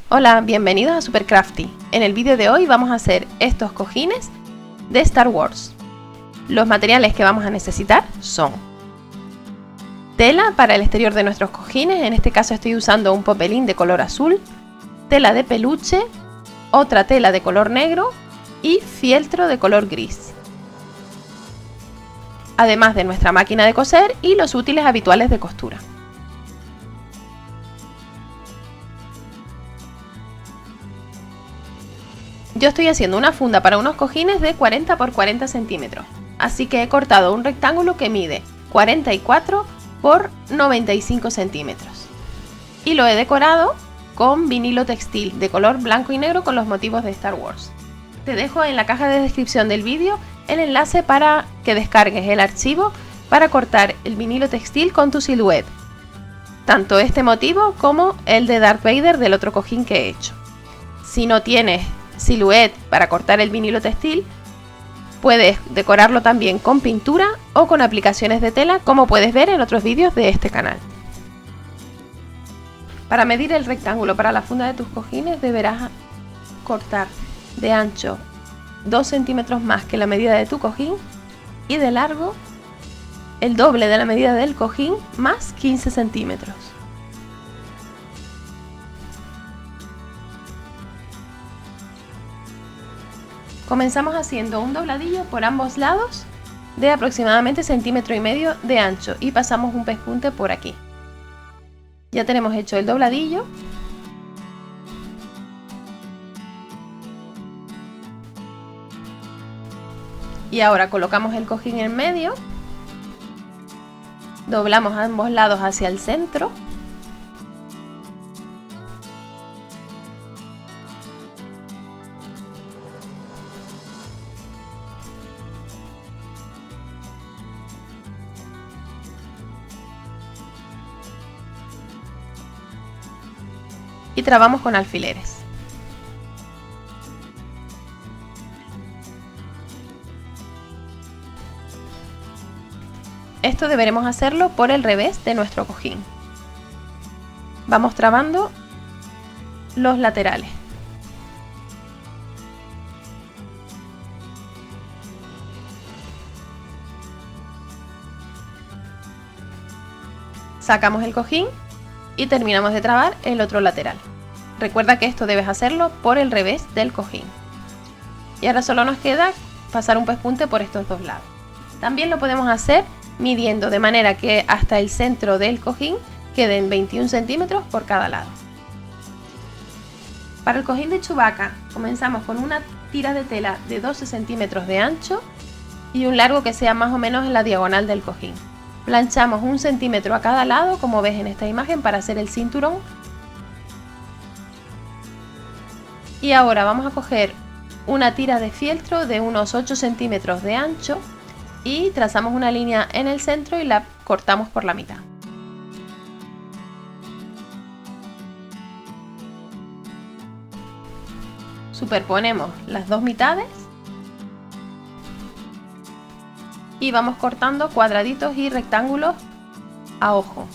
Hola, bienvenidos a Super Crafty. En el vídeo de hoy vamos a hacer estos cojines de Star Wars. Los materiales que vamos a necesitar son tela para el exterior de nuestros cojines, en este caso estoy usando un popelín de color azul, tela de peluche, otra tela de color negro y fieltro de color gris. Además de nuestra máquina de coser y los útiles habituales de costura. Yo estoy haciendo una funda para unos cojines de 40 por 40 centímetros, así que he cortado un rectángulo que mide 44 por 95 centímetros y lo he decorado con vinilo textil de color blanco y negro con los motivos de Star Wars. Te dejo en la caja de descripción del vídeo el enlace para que descargues el archivo para cortar el vinilo textil con tu silhouette, tanto este motivo como el de Darth Vader del otro cojín que he hecho. Si no tienes silhouette para cortar el vinilo textil, puedes decorarlo también con pintura o con aplicaciones de tela, como puedes ver en otros vídeos de este canal. Para medir el rectángulo para la funda de tus cojines deberás cortar de ancho 2 centímetros más que la medida de tu cojín y de largo el doble de la medida del cojín más 15 centímetros. Comenzamos haciendo un dobladillo por ambos lados de aproximadamente 1,5 centímetros de ancho y pasamos un pespunte por aquí. Ya tenemos hecho el dobladillo. Y ahora colocamos el cojín en medio, doblamos ambos lados hacia el centro. Y trabamos con alfileres. Esto deberemos hacerlo por el revés de nuestro cojín. Vamos trabando los laterales. Sacamos el cojín y terminamos de trabar el otro lateral. Recuerda que esto debes hacerlo por el revés del cojín. Y ahora solo nos queda pasar un pespunte por estos dos lados. También lo podemos hacer midiendo de manera que hasta el centro del cojín queden 21 centímetros por cada lado. Para el cojín de Chewbacca comenzamos con una tira de tela de 12 centímetros de ancho y un largo que sea más o menos en la diagonal del cojín. Planchamos 1 centímetro a cada lado, como ves en esta imagen, para hacer el cinturón. Y ahora vamos a coger una tira de fieltro de unos 8 centímetros de ancho y trazamos una línea en el centro y la cortamos por la mitad. Superponemos las dos mitades y vamos cortando cuadraditos y rectángulos a ojo,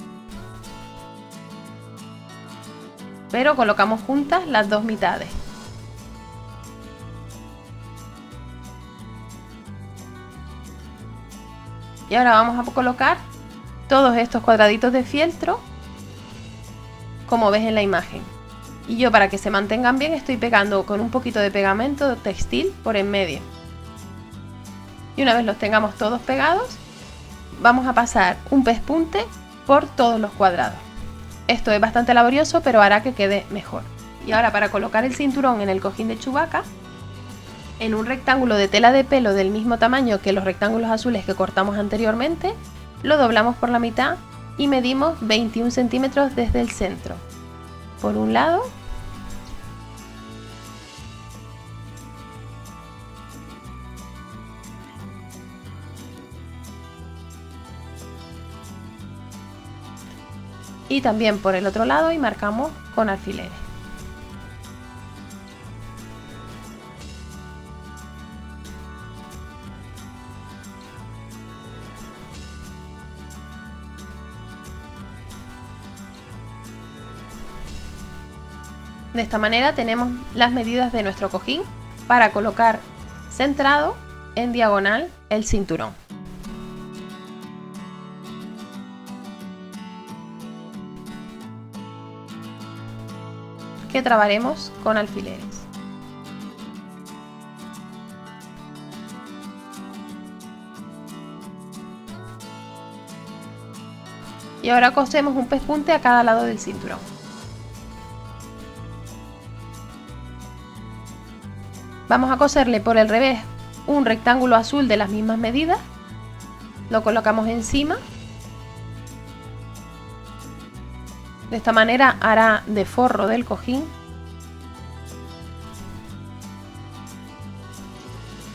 pero colocamos juntas las dos mitades. Y ahora vamos a colocar todos estos cuadraditos de fieltro como ves en la imagen. Y yo, para que se mantengan bien, estoy pegando con un poquito de pegamento textil por en medio. Y una vez los tengamos todos pegados, vamos a pasar un pespunte por todos los cuadrados. Esto es bastante laborioso, pero hará que quede mejor. Y ahora, para colocar el cinturón en el cojín de Chewbacca, en un rectángulo de tela de pelo del mismo tamaño que los rectángulos azules que cortamos anteriormente, lo doblamos por la mitad y medimos 21 centímetros desde el centro. Por un lado y también por el otro lado y marcamos con alfileres. De esta manera tenemos las medidas de nuestro cojín para colocar centrado en diagonal el cinturón. Que trabaremos con alfileres. Y ahora cosemos un pespunte a cada lado del cinturón. Vamos a coserle por el revés un rectángulo azul de las mismas medidas. Lo colocamos encima. De esta manera hará de forro del cojín.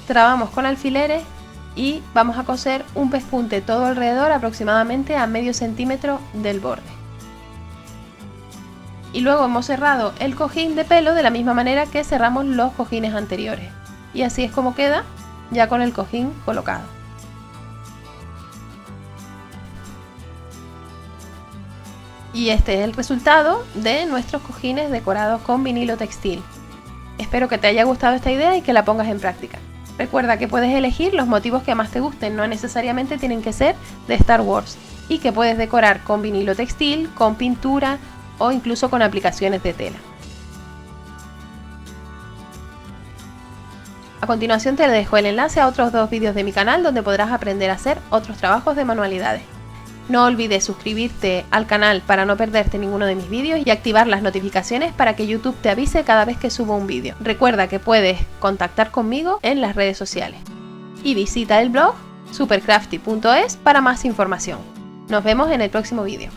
Trabamos con alfileres y vamos a coser un pespunte todo alrededor, aproximadamente a medio centímetro del borde. Y luego hemos cerrado el cojín de pelo de la misma manera que cerramos los cojines anteriores. Y así es como queda ya con el cojín colocado. Y este es el resultado de nuestros cojines decorados con vinilo textil. Espero que te haya gustado esta idea y que la pongas en práctica. Recuerda que puedes elegir los motivos que más te gusten, no necesariamente tienen que ser de Star Wars, y que puedes decorar con vinilo textil, con pintura o incluso con aplicaciones de tela. A continuación te dejo el enlace a otros 2 vídeos de mi canal donde podrás aprender a hacer otros trabajos de manualidades. No olvides suscribirte al canal para no perderte ninguno de mis vídeos y activar las notificaciones para que YouTube te avise cada vez que subo un vídeo. Recuerda que puedes contactar conmigo en las redes sociales. Y visita el blog supercrafty.es para más información. Nos vemos en el próximo vídeo.